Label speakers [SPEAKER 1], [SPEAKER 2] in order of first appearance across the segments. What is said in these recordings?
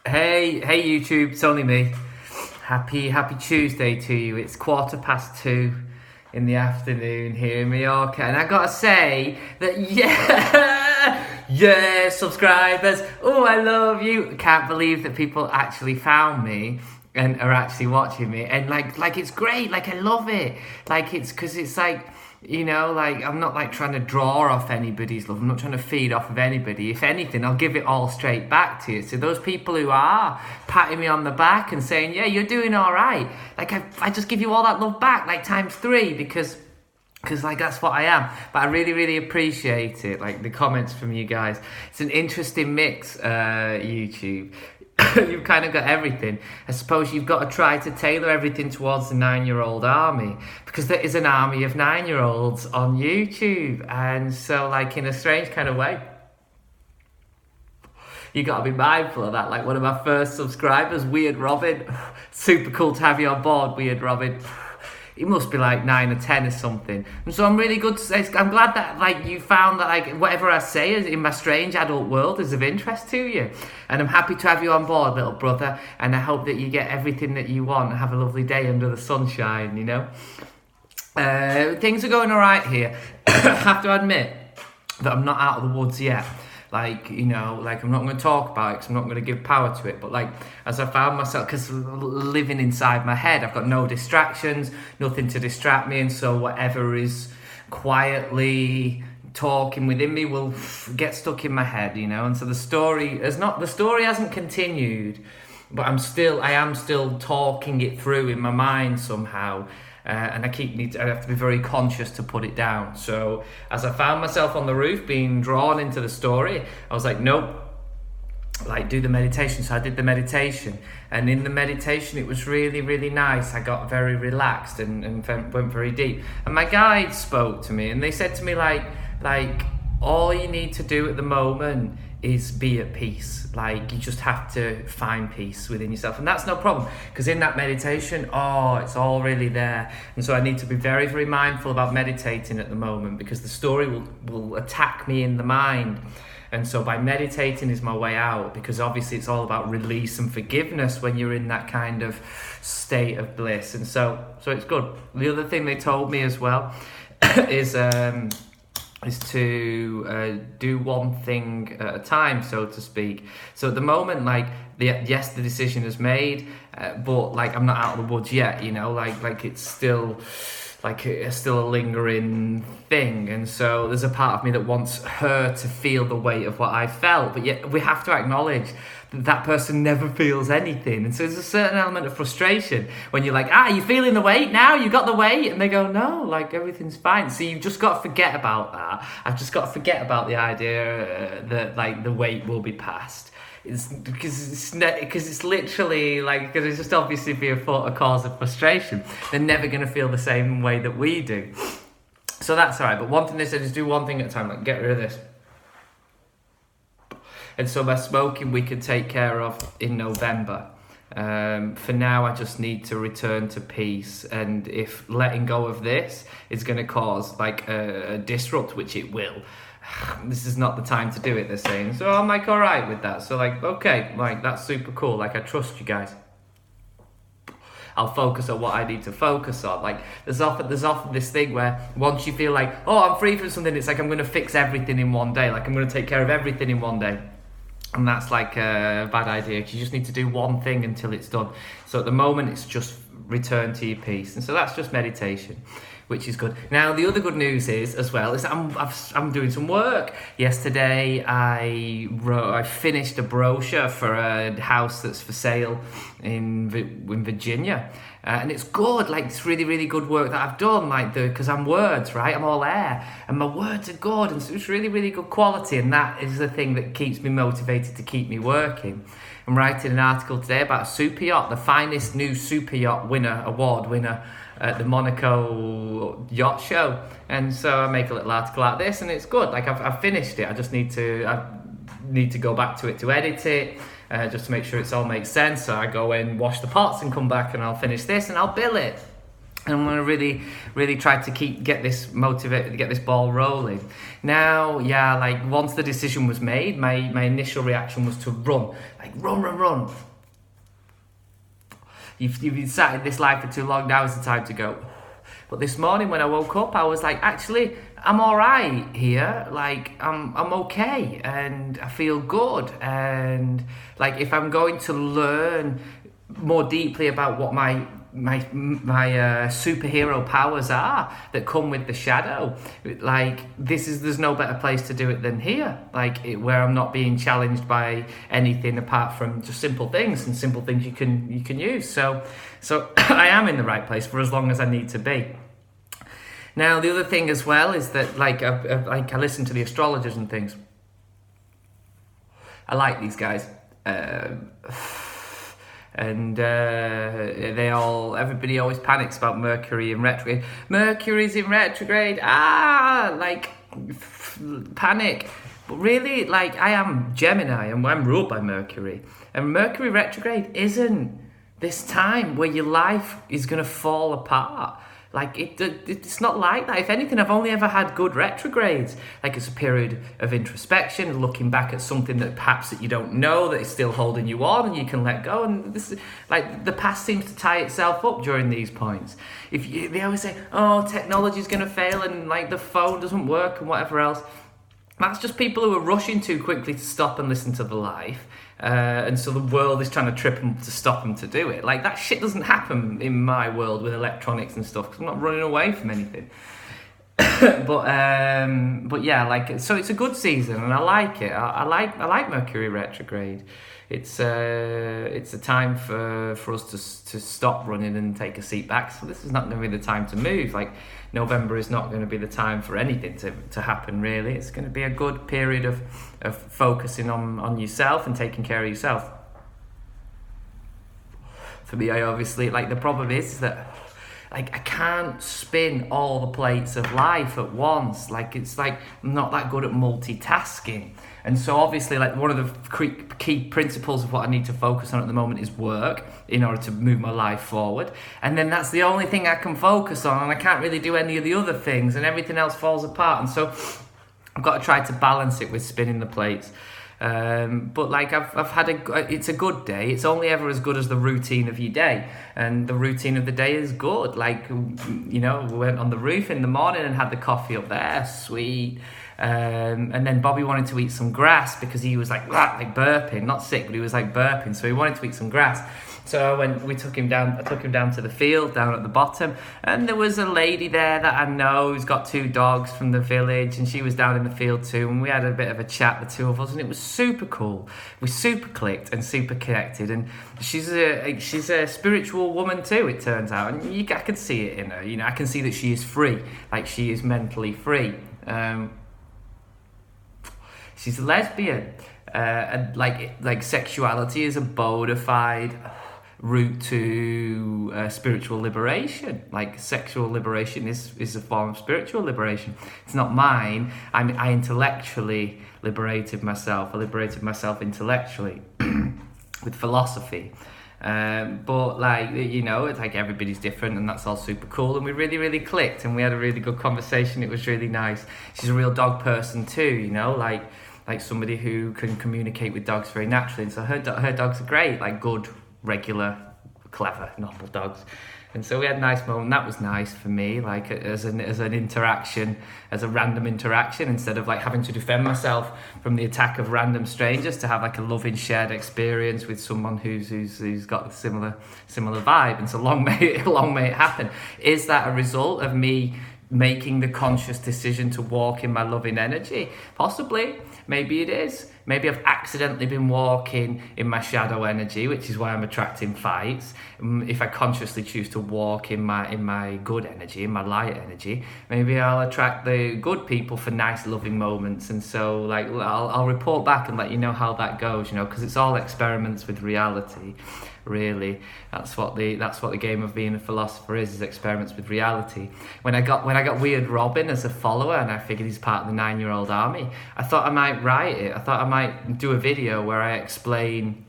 [SPEAKER 1] Hey YouTube, it's only me. Happy Tuesday to you. It's 2:15 in the afternoon here in Mallorca, and I gotta say that yeah, subscribers. Oh, I love you. Can't believe that people actually found me and are actually watching me, and like it's great. Like I love it. Like it's because it's like. Like I'm not like trying to draw off anybody's love. I'm not trying to feed off of anybody. If anything, I'll give it all straight back to you. So those people who are patting me on the back and saying, yeah, you're doing all right. Like I just give you all that love back, like ×3, because like that's what I am. But I really appreciate it, like the comments from you guys. It's an interesting mix, YouTube. You've kind of got everything. I suppose you've got to try to tailor everything towards the 9-year-old army, because there is an army of 9-year-olds on YouTube, and so like in a strange kind of way, you got to be mindful of that. Like one of my first subscribers, Weird Robin, super cool to have you on board, Weird Robin. He must be like 9 or 10 or something. And so I'm really good to say, I'm glad that like you found that like whatever I say is in my strange adult world is of interest to you. And I'm happy to have you on board, little brother. And I hope that you get everything that you want and have a lovely day under the sunshine, you know. Things are going all right here. I have to admit that I'm not out of the woods yet. Like, I'm not going to talk about it because I'm not going to give power to it. But like, as I found myself, because living inside my head, I've got no distractions, nothing to distract me. And so whatever is quietly talking within me will get stuck in my head, And so the story hasn't continued, but I am still talking it through in my mind somehow. And I have to be very conscious to put it down. So as I found myself on the roof being drawn into the story, I was like, nope, like do the meditation. So I did the meditation, and in the meditation it was really nice. I got very relaxed and went very deep. And my guides spoke to me, and they said to me like all you need to do at the moment is be at peace. Like you just have to find peace within yourself, and that's no problem, because in that meditation, it's all really there. And so I need to be very mindful about meditating at the moment, because the story will attack me in the mind. And so by meditating is my way out, because obviously it's all about release and forgiveness when you're in that kind of state of bliss. And so it's good. The other thing they told me as well is to do one thing at a time, so to speak. So at the moment, like, the decision is made, but like I'm not out of the woods yet, like it's still a lingering thing. And so there's a part of me that wants her to feel the weight of what I felt, but yet we have to acknowledge that person never feels anything. And so there's a certain element of frustration when you're like, you feeling the weight now? You got the weight? And they go, no, like everything's fine. So you've just got to forget about that. I've just got to forget about the idea that like the weight will be passed. It's because it's literally like, because it's just obviously be a cause of frustration. They're never going to feel the same way that we do. So that's all right. But one thing they said is do one thing at a time, like get rid of this. And so my smoking we could take care of in November. For now, I just need to return to peace. And if letting go of this is going to cause like a disrupt, which it will, this is not the time to do it, they're saying. So I'm like, all right with that. So like, okay, like that's super cool. Like I trust you guys. I'll focus on what I need to focus on. Like there's often this thing where once you feel like, I'm free from something, it's like I'm going to fix everything in one day. Like I'm going to take care of everything in one day. And that's like a bad idea, because you just need to do one thing until it's done. So at the moment, it's just return to your peace. And so that's just meditation, which is good. Now, the other good news is, as well, is I'm doing some work. Yesterday, I finished a brochure for a house that's for sale in Virginia. And it's good, like it's really good work that I've done, because I'm words, right? I'm all air, and my words are good, and so it's really good quality, and that is the thing that keeps me motivated to keep me working. I'm writing an article today about a super yacht, the finest new super yacht award winner at the Monaco Yacht Show, and so I make a little article out of this, and it's good. Like I've finished it. I just need to go back to it to edit it. Just to make sure it's all makes sense. So I go in, wash the pots and come back, and I'll finish this and I'll bill it. And I'm going to really try to get this motivated, get this ball rolling. Now, yeah, like once the decision was made, my initial reaction was to run. Like, run. You've been sat in this life for too long, now is the time to go. But this morning when I woke up, I was like, actually, I'm all right here. Like, I'm okay, and I feel good. And like, if I'm going to learn more deeply about what my superhero powers are that come with the shadow, like there's no better place to do it than here, where I'm not being challenged by anything apart from just simple things you can use. So I am in the right place for as long as I need to be. Now the other thing as well is that I listen to the astrologers and things. I like these guys. And everybody always panics about Mercury in retrograde. Mercury's in retrograde. Panic. But really, I am Gemini and I'm ruled by Mercury. And Mercury retrograde isn't this time where your life is going to fall apart. It's not like that. If anything, I've only ever had good retrogrades. It's a period of introspection, looking back at something that perhaps that you don't know, that is still holding you on, and you can let go. And this is the past seems to tie itself up during these points. They always say, "Oh, technology's going to fail, and the phone doesn't work, and whatever else." That's just people who are rushing too quickly to stop and listen to the life. And so the world is trying to trip them to stop them to do it. That shit doesn't happen in my world with electronics and stuff, because I'm not running away from anything. but yeah, so it's a good season and I like it. I like Mercury retrograde. It's a time for us to stop running and take a seat back. So this is not going to be the time to move. November is not going to be the time for anything to happen, really. It's going to be a good period of focusing on yourself and taking care of yourself. For me, I obviously, the problem is that I can't spin all the plates of life at once. I'm not that good at multitasking. And so obviously, one of the key principles of what I need to focus on at the moment is work in order to move my life forward. And then that's the only thing I can focus on, and I can't really do any of the other things, and everything else falls apart. And so I've got to try to balance it with spinning the plates. But I've had it's a good day. It's only ever as good as the routine of your day, and the routine of the day is good. We went on the roof in the morning and had the coffee up there, sweet. And then Bobby wanted to eat some grass because he was burping, not sick, but he was burping, so he wanted to eat some grass. So I took him down to the field down at the bottom, and there was a lady there that I know who's got 2 dogs from the village, and she was down in the field too, and we had a bit of a chat, the two of us, and it was super cool. We super clicked and super connected, and she's a spiritual woman too, it turns out, and I can see it in her. I can see that she is free, she is mentally free. She's a lesbian, and sexuality is a bona fide route to spiritual liberation. Sexual liberation is a form of spiritual liberation. It's not mine. I intellectually liberated myself. I liberated myself intellectually with philosophy. But it's everybody's different, and that's all super cool, and we really, really clicked, and we had a really good conversation. It was really nice. She's a real dog person too, like somebody who can communicate with dogs very naturally, and so her dogs are great, good, regular, clever, normal dogs. And so we had a nice moment. That was nice for me, as an interaction, as a random interaction, instead of having to defend myself from the attack of random strangers, to have a loving shared experience with someone who's got a similar vibe. And so long may it happen. Is that a result of me making the conscious decision to walk in my loving energy? Possibly. Maybe it is. Maybe I've accidentally been walking in my shadow energy, which is why I'm attracting fights. If I consciously choose to walk in my good energy, in my light energy, maybe I'll attract the good people for nice, loving moments. And so, I'll report back and let you know how that goes. Because it's all experiments with reality. Really, that's what the game of being a philosopher is experiments with reality. When I got Weird Robin as a follower, and I figured he's part of the 9-year-old army, I thought I might write it. I thought I might do a video where I explain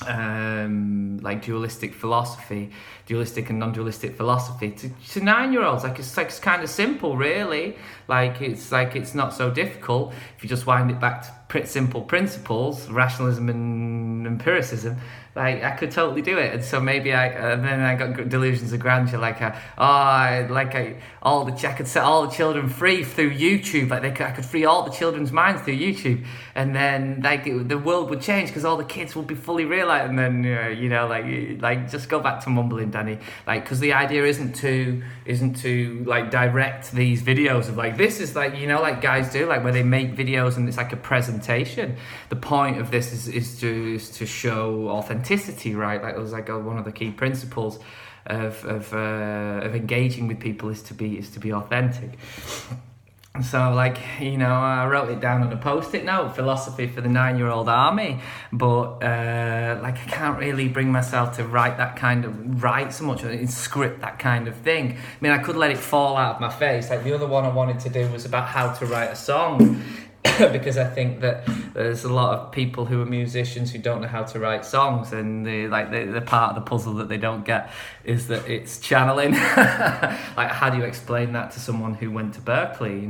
[SPEAKER 1] like dualistic philosophy, dualistic and non-dualistic philosophy to 9-year-olds. Like it's kind of simple, really. Like it's not so difficult if you just wind it back to simple principles, rationalism and empiricism. Like I could totally do it, and so maybe then I got delusions of grandeur. I could set all the children free through YouTube. I could free all the children's minds through YouTube, and then the world would change because all the kids would be fully realized. And then just go back to mumbling, Danny. Like, because the idea isn't to like direct these videos of like this is like like guys do, like where they make videos and it's like a presentation. The point of this is to show authenticity, right? Like it was like one of the key principles of engaging with people is to be authentic. So I wrote it down on a post-it note, philosophy for the 9-year-old army, but I can't really bring myself to write so much, script that kind of thing. I mean, I could let it fall out of my face. Like the other one I wanted to do was about how to write a song. Because I think that there's a lot of people who are musicians who don't know how to write songs, and the part of the puzzle that they don't get is that it's channeling. Like, how do you explain that to someone who went to Berkeley,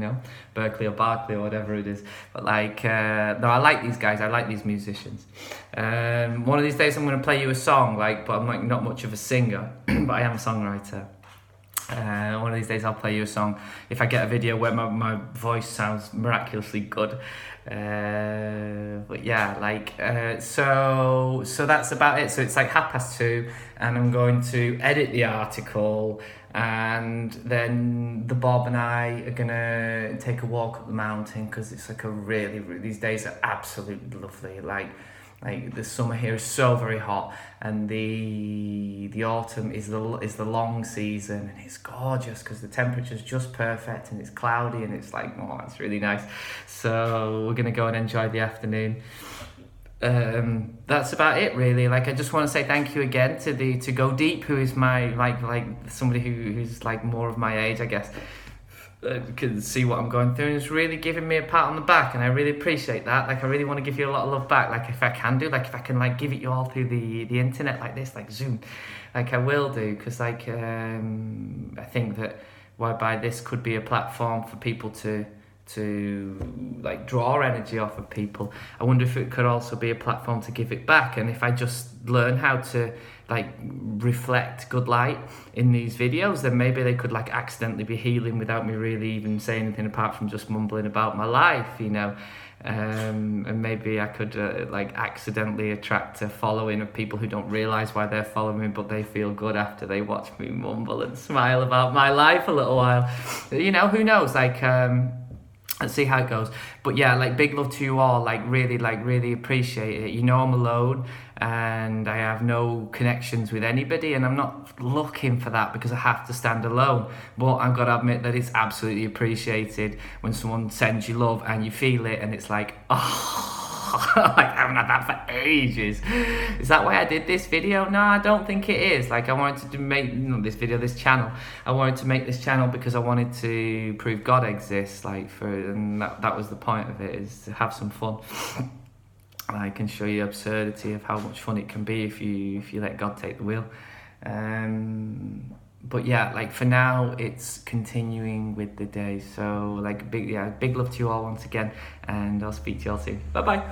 [SPEAKER 1] Berkeley or Barclay or whatever it is? But no, I like these guys. I like these musicians. One of these days I'm going to play you a song, but I'm not much of a singer, but I am a songwriter. One of these days I'll play you a song if I get a video where my voice sounds miraculously good. But yeah, so that's about it. So it's like 2:30 and I'm going to edit the article, and then the Bob and I are gonna take a walk up the mountain because it's like these days are absolutely lovely. Like the summer here is so very hot, and the autumn is the long season, and it's gorgeous because the temperature's just perfect, and it's cloudy, and it's it's really nice. So we're gonna go and enjoy the afternoon. That's about it, really. I just want to say thank you again to Go Deep, who is my somebody who's more of my age, I guess. Can see what I'm going through, and it's really giving me a pat on the back, and I really appreciate that. I really want to give you a lot of love back. If I can do, if I can give it you all through the internet like this, Zoom, I will do, because I think that whereby this could be a platform for people to draw energy off of people. I wonder if it could also be a platform to give it back, and if I just learn how to reflect good light in these videos, then maybe they could accidentally be healing without me really even saying anything apart from just mumbling about my life, and maybe I could accidentally attract a following of people who don't realize why they're following me, but they feel good after they watch me mumble and smile about my life a little while. Who knows? Let's see how it goes. But yeah, big love to you all. Really appreciate it. I'm alone and I have no connections with anybody, and I'm not looking for that because I have to stand alone. But I've got to admit that it's absolutely appreciated when someone sends you love and you feel it, and it's I haven't had that for ages. Is that why I did this video? No, I don't think it is. I wanted to make this channel. I wanted to make this channel because I wanted to prove God exists. And that was the point of it, is to have some fun. I can show you the absurdity of how much fun it can be if you let God take the wheel. But yeah, for now, it's continuing with the day. So big love to you all once again, and I'll speak to you all soon. Bye bye.